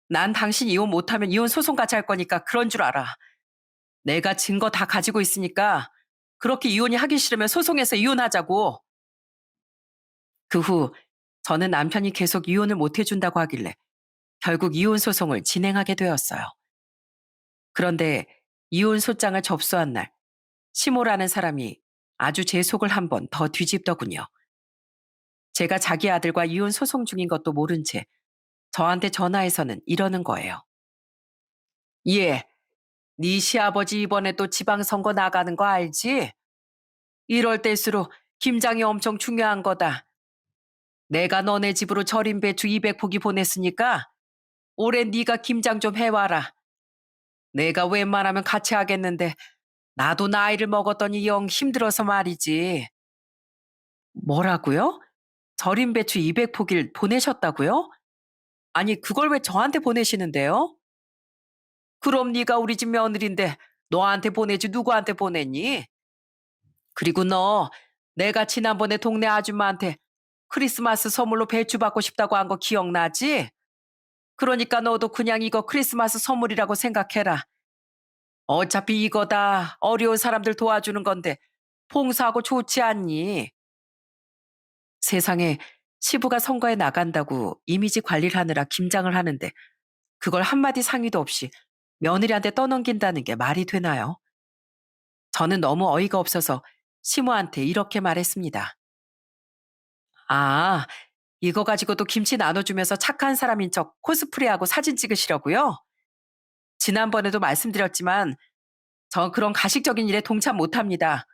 난 당신 이혼 못하면 이혼 소송까지 할 거니까 그런 줄 알아. 내가 증거 다 가지고 있으니까 그렇게 이혼이 하기 싫으면 소송해서 이혼하자고. 그 후 저는 남편이 계속 이혼을 못 해준다고 하길래 결국 이혼 소송을 진행하게 되었어요. 그런데 이혼 소장을 접수한 날 시모라는 사람이 아주 제 속을 한 번 더 뒤집더군요. 제가 자기 아들과 이혼 소송 중인 것도 모른 채 저한테 전화해서는 이러는 거예요. 예, 네 시아버지 이번에 또 지방선거 나가는 거 알지? 이럴 때일수록 김장이 엄청 중요한 거다. 내가 너네 집으로 절임 배추 200포기 보냈으니까 올해 네가 김장 좀 해와라. 내가 웬만하면 같이 하겠는데 나도 나이를 먹었더니 영 힘들어서 말이지. 뭐라고요? 절임 배추 200포기를 보내셨다고요? 아니 그걸 왜 저한테 보내시는데요? 그럼 네가 우리 집 며느리인데 너한테 보내지 누구한테 보냈니? 그리고 너 내가 지난번에 동네 아줌마한테 크리스마스 선물로 배추 받고 싶다고 한 거 기억나지? 그러니까 너도 그냥 이거 크리스마스 선물이라고 생각해라. 어차피 이거다 어려운 사람들 도와주는 건데 봉사하고 좋지 않니? 세상에 시부가 선거에 나간다고 이미지 관리를 하느라 김장을 하는데 그걸 한마디 상의도 없이 며느리한테 떠넘긴다는 게 말이 되나요? 저는 너무 어이가 없어서 시모한테 이렇게 말했습니다. 아, 이거 가지고도 김치 나눠주면서 착한 사람인 척 코스프레하고 사진 찍으시려고요? 지난번에도 말씀드렸지만 전 그런 가식적인 일에 동참 못합니다.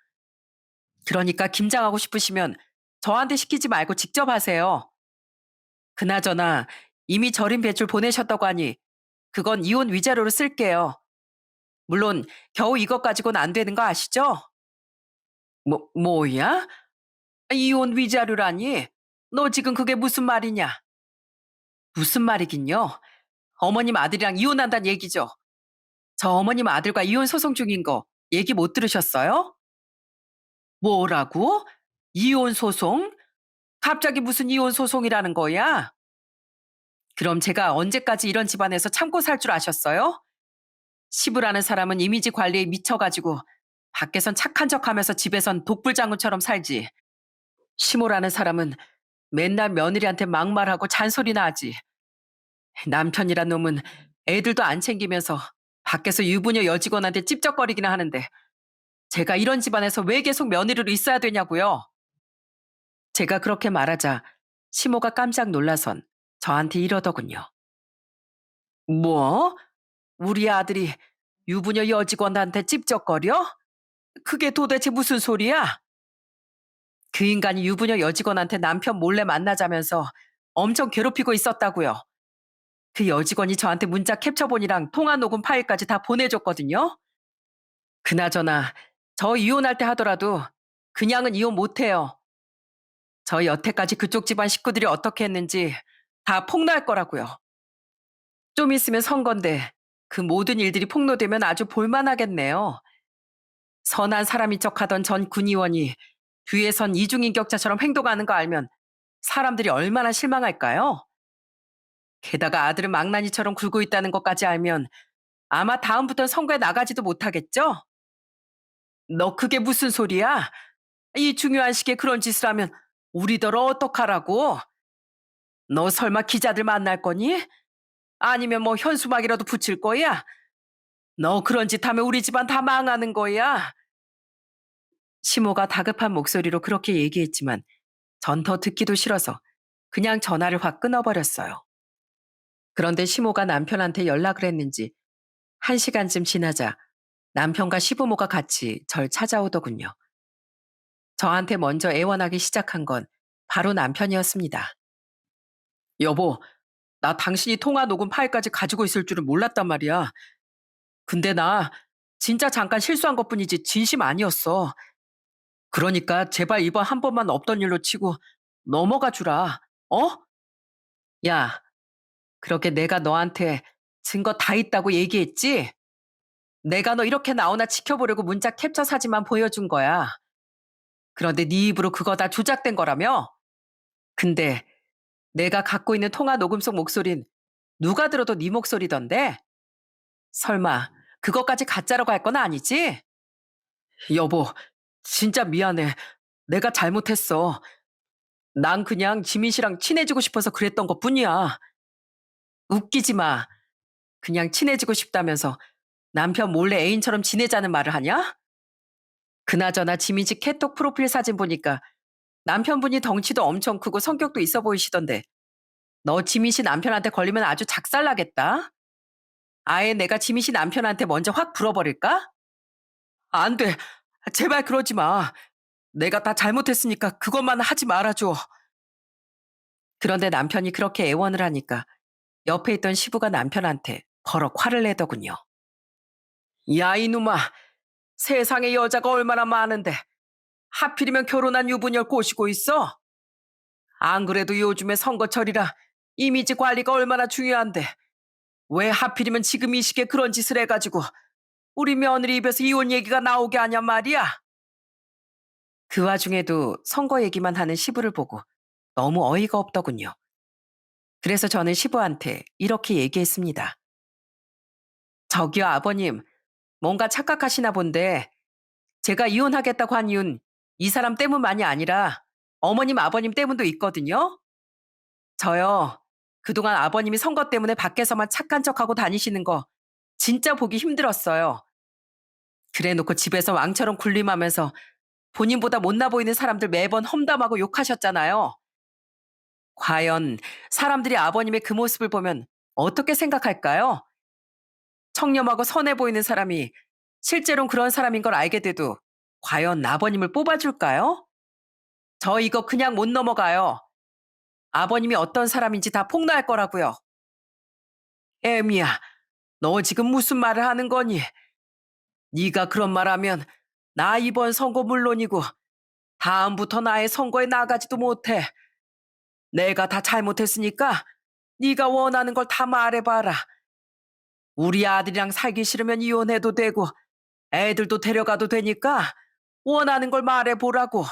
그러니까 김장하고 싶으시면 저한테 시키지 말고 직접 하세요. 그나저나 이미 절임 배출 보내셨다고 하니 그건 이혼 위자료로 쓸게요. 물론 겨우 이것 가지고는 안 되는 거 아시죠? 뭐야? 이혼 위자료라니? 너 지금 그게 무슨 말이냐? 무슨 말이긴요? 어머님 아들이랑 이혼한다는 얘기죠. 저 어머님 아들과 이혼 소송 중인 거 얘기 못 들으셨어요? 뭐라고? 이혼 소송? 갑자기 무슨 이혼 소송이라는 거야? 그럼 제가 언제까지 이런 집안에서 참고 살 줄 아셨어요? 시부라는 사람은 이미지 관리에 미쳐가지고 밖에선 착한 척하면서 집에선 독불장군처럼 살지. 시모라는 사람은 맨날 며느리한테 막말하고 잔소리나 하지. 남편이란 놈은 애들도 안 챙기면서 밖에서 유부녀 여직원한테 찝쩍거리기나 하는데 제가 이런 집안에서 왜 계속 며느리로 있어야 되냐고요. 제가 그렇게 말하자 시모가 깜짝 놀라선 저한테 이러더군요. 뭐? 우리 아들이 유부녀 여직원한테 찝쩍거려? 그게 도대체 무슨 소리야? 그 인간이 유부녀 여직원한테 남편 몰래 만나자면서 엄청 괴롭히고 있었다고요. 그 여직원이 저한테 문자 캡처본이랑 통화 녹음 파일까지 다 보내줬거든요. 그나저나 저 이혼할 때 하더라도 그냥은 이혼 못해요. 저 여태까지 그쪽 집안 식구들이 어떻게 했는지 다 폭로할 거라고요. 좀 있으면 선건데 그 모든 일들이 폭로되면 아주 볼만하겠네요. 선한 사람인 척하던 전 군의원이 뒤에선 이중인격자처럼 행동하는 거 알면 사람들이 얼마나 실망할까요? 게다가 아들은 망나니처럼 굴고 있다는 것까지 알면 아마 다음부터는 선거에 나가지도 못하겠죠? 너 그게 무슨 소리야? 이 중요한 시기에 그런 짓을 하면 우리더러 어떡하라고? 너 설마 기자들 만날 거니? 아니면 뭐 현수막이라도 붙일 거야? 너 그런 짓 하면 우리 집안 다 망하는 거야. 시모가 다급한 목소리로 그렇게 얘기했지만 전 더 듣기도 싫어서 그냥 전화를 확 끊어버렸어요. 그런데 시모가 남편한테 연락을 했는지 1시간쯤 지나자 남편과 시부모가 같이 절 찾아오더군요. 저한테 먼저 애원하기 시작한 건 바로 남편이었습니다. 여보, 나 당신이 통화 녹음 파일까지 가지고 있을 줄은 몰랐단 말이야. 근데 나 진짜 잠깐 실수한 것뿐이지 진심 아니었어. 그러니까 제발 이번 한 번만 없던 일로 치고 넘어가 주라. 어? 야, 그렇게 내가 너한테 증거 다 있다고 얘기했지? 내가 너 이렇게 나오나 지켜보려고 문자 캡처 사진만 보여준 거야. 그런데 네 입으로 그거 다 조작된 거라며? 근데 내가 갖고 있는 통화 녹음 속 목소린 누가 들어도 네 목소리던데? 설마 그것까지 가짜라고 할 건 아니지? 여보, 진짜 미안해. 내가 잘못했어. 난 그냥 지민 씨랑 친해지고 싶어서 그랬던 것뿐이야. 웃기지 마. 그냥 친해지고 싶다면서 남편 몰래 애인처럼 지내자는 말을 하냐? 그나저나 지민 씨 캐톡 프로필 사진 보니까 남편분이 덩치도 엄청 크고 성격도 있어 보이시던데 너 지민 씨 남편한테 걸리면 아주 작살나겠다. 아예 내가 지민 씨 남편한테 먼저 확 불어버릴까? 안 돼. 제발 그러지 마. 내가 다 잘못했으니까 그것만 하지 말아줘. 그런데 남편이 그렇게 애원을 하니까 옆에 있던 시부가 남편한테 버럭 화를 내더군요. 야, 이놈아. 세상에 여자가 얼마나 많은데 하필이면 결혼한 유부녀를 꼬시고 있어? 안 그래도 요즘에 선거철이라 이미지 관리가 얼마나 중요한데 왜 하필이면 지금 이 시기에 그런 짓을 해가지고 우리 며느리 입에서 이혼 얘기가 나오게 하냔 말이야. 그 와중에도 선거 얘기만 하는 시부를 보고 너무 어이가 없더군요. 그래서 저는 시부한테 이렇게 얘기했습니다. 저기요, 아버님. 뭔가 착각하시나 본데 제가 이혼하겠다고 한 이유는 이 사람 때문만이 아니라 어머님, 아버님 때문도 있거든요. 저요. 그동안 아버님이 선거 때문에 밖에서만 착한 척하고 다니시는 거 진짜 보기 힘들었어요. 그래 놓고 집에서 왕처럼 군림하면서 본인보다 못나 보이는 사람들 매번 험담하고 욕하셨잖아요. 과연 사람들이 아버님의 그 모습을 보면 어떻게 생각할까요? 청렴하고 선해 보이는 사람이 실제로는 그런 사람인 걸 알게 돼도 과연 아버님을 뽑아줄까요? 저 이거 그냥 못 넘어가요. 아버님이 어떤 사람인지 다 폭로할 거라고요. 애미야, 너 지금 무슨 말을 하는 거니? 네가 그런 말하면 나 이번 선거 물론이고 다음부터 나의 선거에 나가지도 못해. 내가 다 잘못했으니까 네가 원하는 걸 다 말해봐라. 우리 아들이랑 살기 싫으면 이혼해도 되고 애들도 데려가도 되니까 원하는 걸 말해보라고.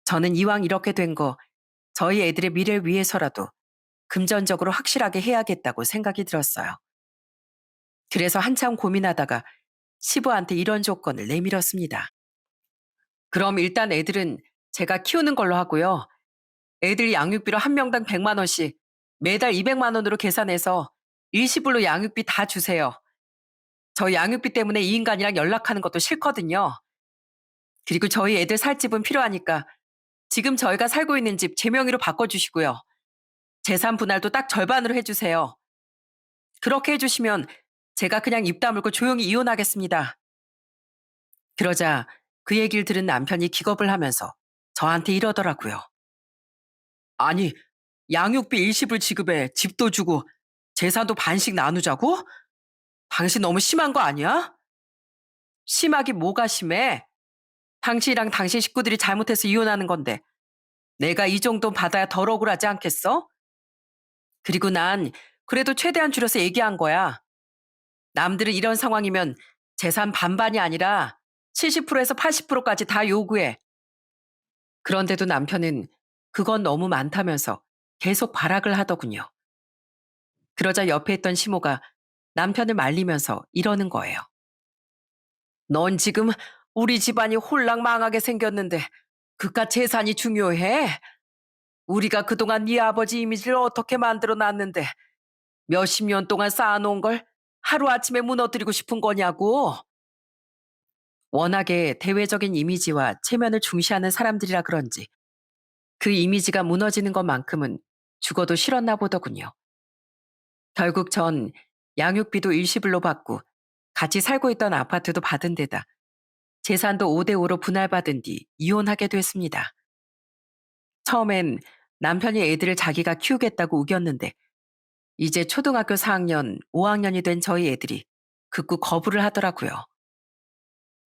저는 이왕 이렇게 된 거 저희 애들의 미래를 위해서라도 금전적으로 확실하게 해야겠다고 생각이 들었어요. 그래서 한참 고민하다가 시부한테 이런 조건을 내밀었습니다. 그럼 일단 애들은 제가 키우는 걸로 하고요. 애들 양육비로 한 명당 100만 원씩 매달 200만 원으로 계산해서 일시불로 양육비 다 주세요. 저 양육비 때문에 이 인간이랑 연락하는 것도 싫거든요. 그리고 저희 애들 살 집은 필요하니까 지금 저희가 살고 있는 집 제 명의로 바꿔주시고요. 재산 분할도 딱 절반으로 해주세요. 그렇게 해주시면 제가 그냥 입 다물고 조용히 이혼하겠습니다. 그러자 그 얘기를 들은 남편이 기겁을 하면서 저한테 이러더라고요. 아니, 양육비 일시불 지급에 집도 주고 재산도 반씩 나누자고? 당신 너무 심한 거 아니야? 심하긴 뭐가 심해? 당신이랑 당신 식구들이 잘못해서 이혼하는 건데 내가 이 정도는 받아야 덜 억울하지 않겠어? 그리고 난 그래도 최대한 줄여서 얘기한 거야. 남들은 이런 상황이면 재산 반반이 아니라 70%에서 80%까지 다 요구해. 그런데도 남편은 그건 너무 많다면서 계속 발악을 하더군요. 그러자 옆에 있던 시모가 남편을 말리면서 이러는 거예요. 넌 지금 우리 집안이 홀랑 망하게 생겼는데 그깟 재산이 중요해? 우리가 그동안 네 아버지 이미지를 어떻게 만들어 놨는데 몇십 년 동안 쌓아놓은 걸 하루아침에 무너뜨리고 싶은 거냐고. 워낙에 대외적인 이미지와 체면을 중시하는 사람들이라 그런지 그 이미지가 무너지는 것만큼은 죽어도 싫었나 보더군요. 결국 전 양육비도 일시불로 받고 같이 살고 있던 아파트도 받은 데다 재산도 5대5로 분할받은 뒤 이혼하게 됐습니다. 처음엔 남편이 애들을 자기가 키우겠다고 우겼는데 이제 초등학교 4학년, 5학년이 된 저희 애들이 극구 거부를 하더라고요.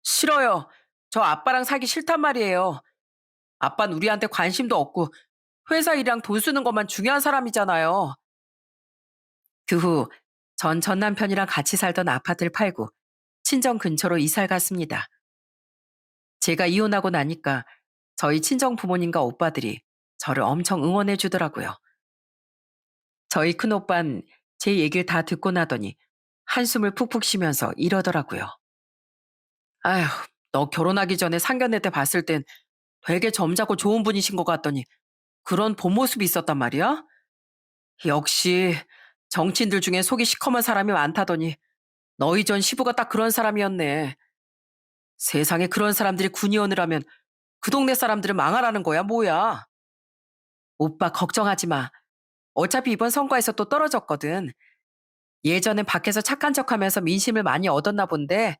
싫어요. 저 아빠랑 살기 싫단 말이에요. 아빠는 우리한테 관심도 없고 회사 일이랑 돈 쓰는 것만 중요한 사람이잖아요. 그 후 전 남편이랑 같이 살던 아파트를 팔고 친정 근처로 이사를 갔습니다. 제가 이혼하고 나니까 저희 친정 부모님과 오빠들이 저를 엄청 응원해 주더라고요. 저희 큰오빤 제 얘기를 다 듣고 나더니 한숨을 푹푹 쉬면서 이러더라고요. 아휴, 너 결혼하기 전에 상견례 때 봤을 땐 되게 점잖고 좋은 분이신 것 같더니 그런 본 모습이 있었단 말이야? 역시 정치인들 중에 속이 시커먼 사람이 많다더니 너희 전 시부가 딱 그런 사람이었네. 세상에 그런 사람들이 군의원을 하면 그 동네 사람들은 망하라는 거야, 뭐야? 오빠 걱정하지 마. 어차피 이번 선거에서 또 떨어졌거든. 예전엔 밖에서 착한 척하면서 민심을 많이 얻었나 본데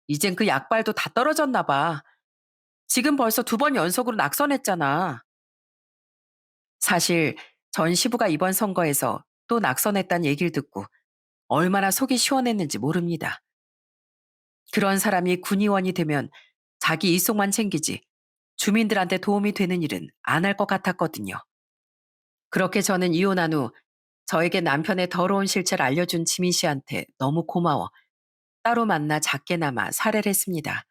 이젠 그 약발도 다 떨어졌나 봐. 지금 벌써 2번 연속으로 낙선했잖아. 사실 전 시부가 이번 선거에서 또 낙선했다는 얘기를 듣고 얼마나 속이 시원했는지 모릅니다. 그런 사람이 군의원이 되면 자기 일속만 챙기지 주민들한테 도움이 되는 일은 안 할 것 같았거든요. 그렇게 저는 이혼한 후 저에게 남편의 더러운 실체를 알려준 지민 씨한테 너무 고마워 따로 만나 작게나마 사례를 했습니다.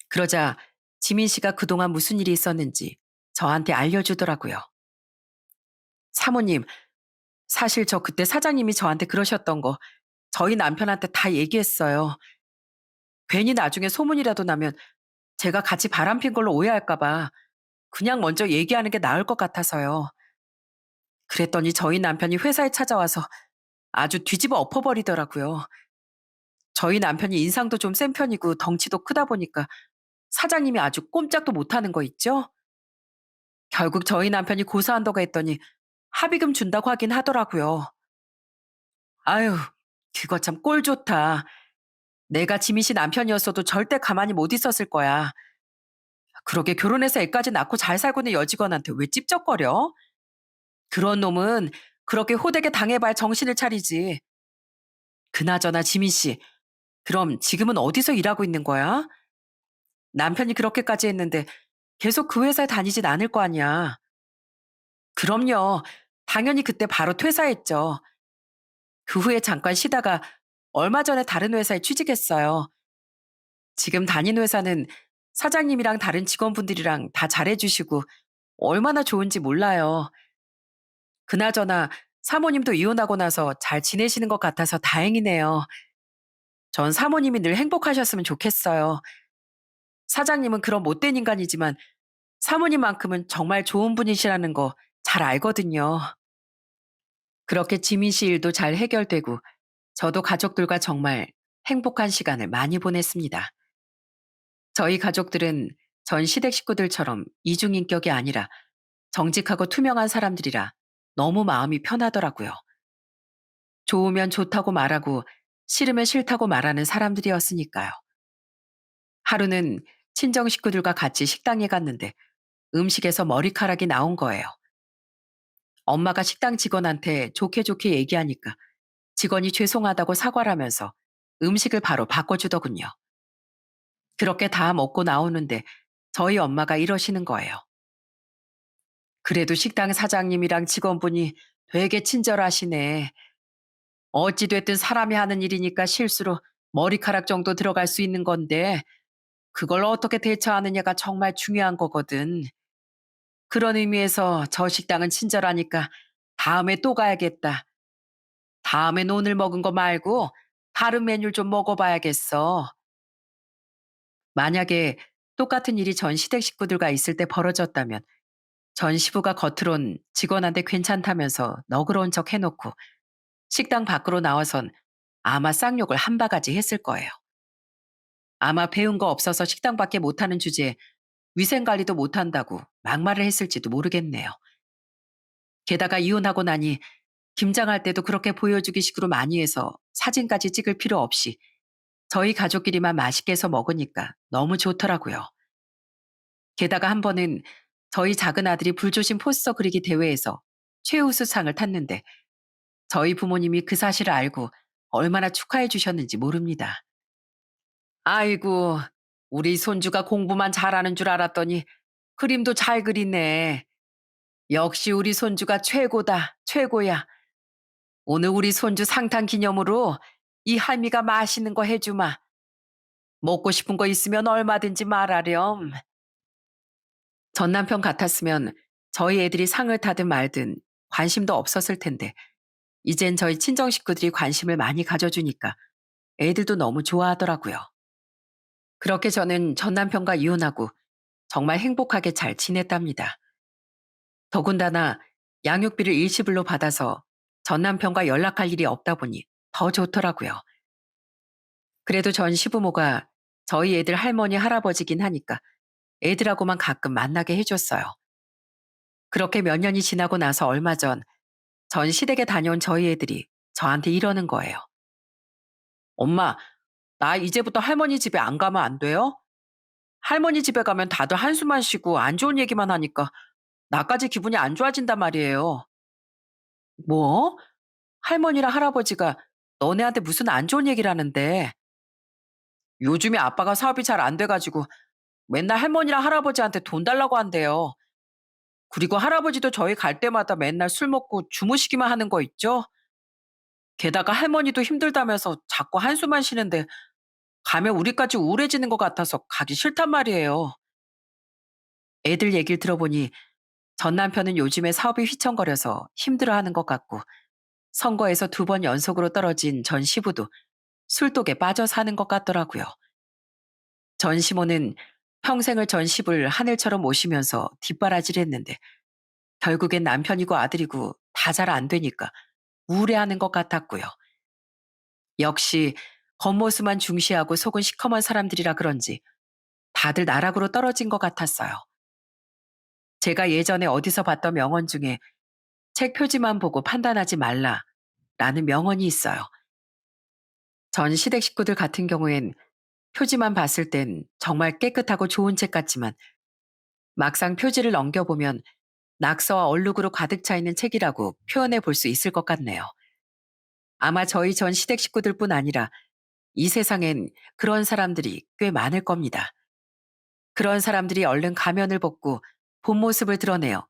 그러자 지민 씨가 그동안 무슨 일이 있었는지 저한테 알려주더라고요. 사모님, 사실 저 그때 사장님이 저한테 그러셨던 거 저희 남편한테 다 얘기했어요. 괜히 나중에 소문이라도 나면 제가 같이 바람핀 걸로 오해할까봐 그냥 먼저 얘기하는 게 나을 것 같아서요. 그랬더니 저희 남편이 회사에 찾아와서 아주 뒤집어 엎어버리더라고요. 저희 남편이 인상도 좀 센 편이고 덩치도 크다 보니까 사장님이 아주 꼼짝도 못하는 거 있죠? 결국 저희 남편이 고소한다고 했더니 합의금 준다고 하긴 하더라고요. 아유, 그거 참 꼴 좋다. 내가 지민 씨 남편이었어도 절대 가만히 못 있었을 거야. 그러게 결혼해서 애까지 낳고 잘 살고 있는 여직원한테 왜 찝쩍거려? 그런 놈은 그렇게 호되게 당해봐야 정신을 차리지. 그나저나 지민 씨, 그럼 지금은 어디서 일하고 있는 거야? 남편이 그렇게까지 했는데 계속 그 회사에 다니진 않을 거 아니야. 그럼요. 당연히 그때 바로 퇴사했죠. 그 후에 잠깐 쉬다가 얼마 전에 다른 회사에 취직했어요. 지금 다니는 회사는 사장님이랑 다른 직원분들이랑 다 잘해주시고 얼마나 좋은지 몰라요. 그나저나 사모님도 이혼하고 나서 잘 지내시는 것 같아서 다행이네요. 전 사모님이 늘 행복하셨으면 좋겠어요. 사장님은 그런 못된 인간이지만 사모님만큼은 정말 좋은 분이시라는 거 잘 알거든요. 그렇게 지민 씨 일도 잘 해결되고 저도 가족들과 정말 행복한 시간을 많이 보냈습니다. 저희 가족들은 전 시댁 식구들처럼 이중인격이 아니라 정직하고 투명한 사람들이라 너무 마음이 편하더라고요. 좋으면 좋다고 말하고 싫으면 싫다고 말하는 사람들이었으니까요. 하루는 친정 식구들과 같이 식당에 갔는데 음식에서 머리카락이 나온 거예요. 엄마가 식당 직원한테 좋게 좋게 얘기하니까 직원이 죄송하다고 사과를 하면서 음식을 바로 바꿔주더군요. 그렇게 다 먹고 나오는데 저희 엄마가 이러시는 거예요. 그래도 식당 사장님이랑 직원분이 되게 친절하시네. 어찌됐든 사람이 하는 일이니까 실수로 머리카락 정도 들어갈 수 있는 건데 그걸 어떻게 대처하느냐가 정말 중요한 거거든. 그런 의미에서 저 식당은 친절하니까 다음에 또 가야겠다. 다음엔 오늘 먹은 거 말고 다른 메뉴를 좀 먹어봐야겠어. 만약에 똑같은 일이 전 시댁 식구들과 있을 때 벌어졌다면 전 시부가 겉으론 직원한테 괜찮다면서 너그러운 척 해놓고 식당 밖으로 나와선 아마 쌍욕을 한 바가지 했을 거예요. 아마 배운 거 없어서 식당밖에 못하는 주제에 위생 관리도 못한다고 막말을 했을지도 모르겠네요. 게다가 이혼하고 나니 김장할 때도 그렇게 보여주기 식으로 많이 해서 사진까지 찍을 필요 없이 저희 가족끼리만 맛있게 해서 먹으니까 너무 좋더라고요. 게다가 한 번은 저희 작은 아들이 불조심 포스터 그리기 대회에서 최우수상을 탔는데 저희 부모님이 그 사실을 알고 얼마나 축하해 주셨는지 모릅니다. 아이고, 우리 손주가 공부만 잘하는 줄 알았더니 그림도 잘 그리네. 역시 우리 손주가 최고다, 최고야. 오늘 우리 손주 상탄 기념으로 이 할미가 맛있는 거 해주마. 먹고 싶은 거 있으면 얼마든지 말하렴. 전 남편 같았으면 저희 애들이 상을 타든 말든 관심도 없었을 텐데 이젠 저희 친정 식구들이 관심을 많이 가져주니까 애들도 너무 좋아하더라고요. 그렇게 저는 전 남편과 이혼하고 정말 행복하게 잘 지냈답니다. 더군다나 양육비를 일시불로 받아서 전 남편과 연락할 일이 없다 보니 더 좋더라고요. 그래도 전 시부모가 저희 애들 할머니, 할아버지긴 하니까 애들하고만 가끔 만나게 해줬어요. 그렇게 몇 년이 지나고 나서 얼마 전 시댁에 다녀온 저희 애들이 저한테 이러는 거예요. 엄마, 나 이제부터 할머니 집에 안 가면 안 돼요? 할머니 집에 가면 다들 한숨만 쉬고 안 좋은 얘기만 하니까 나까지 기분이 안 좋아진단 말이에요. 뭐? 할머니랑 할아버지가 너네한테 무슨 안 좋은 얘기를 하는데 요즘에 아빠가 사업이 잘 안 돼가지고 맨날 할머니랑 할아버지한테 돈 달라고 한대요. 그리고 할아버지도 저희 갈 때마다 맨날 술 먹고 주무시기만 하는 거 있죠? 게다가 할머니도 힘들다면서 자꾸 한숨만 쉬는데 가면 우리까지 우울해지는 것 같아서 가기 싫단 말이에요. 애들 얘기를 들어보니 전 남편은 요즘에 사업이 휘청거려서 힘들어하는 것 같고 선거에서 2번 연속으로 떨어진 전 시부도 술독에 빠져 사는 것 같더라고요. 전 시모는 평생을 전 시부를 하늘처럼 모시면서 뒷바라지를 했는데 결국엔 남편이고 아들이고 다 잘 안 되니까 우울해하는 것 같았고요. 역시 겉모습만 중시하고 속은 시커먼 사람들이라 그런지 다들 나락으로 떨어진 것 같았어요. 제가 예전에 어디서 봤던 명언 중에 책 표지만 보고 판단하지 말라라는 명언이 있어요. 전 시댁 식구들 같은 경우엔 표지만 봤을 땐 정말 깨끗하고 좋은 책 같지만 막상 표지를 넘겨보면 낙서와 얼룩으로 가득 차 있는 책이라고 표현해 볼 수 있을 것 같네요. 아마 저희 전 시댁 식구들뿐 아니라 이 세상엔 그런 사람들이 꽤 많을 겁니다. 그런 사람들이 얼른 가면을 벗고 본 모습을 드러내어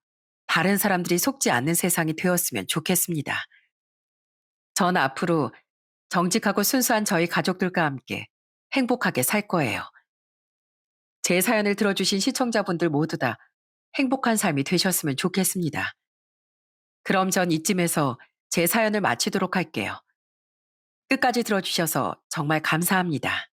다른 사람들이 속지 않는 세상이 되었으면 좋겠습니다. 전 앞으로 정직하고 순수한 저희 가족들과 함께 행복하게 살 거예요. 제 사연을 들어주신 시청자분들 모두 다 행복한 삶이 되셨으면 좋겠습니다. 그럼 전 이쯤에서 제 사연을 마치도록 할게요. 끝까지 들어주셔서 정말 감사합니다.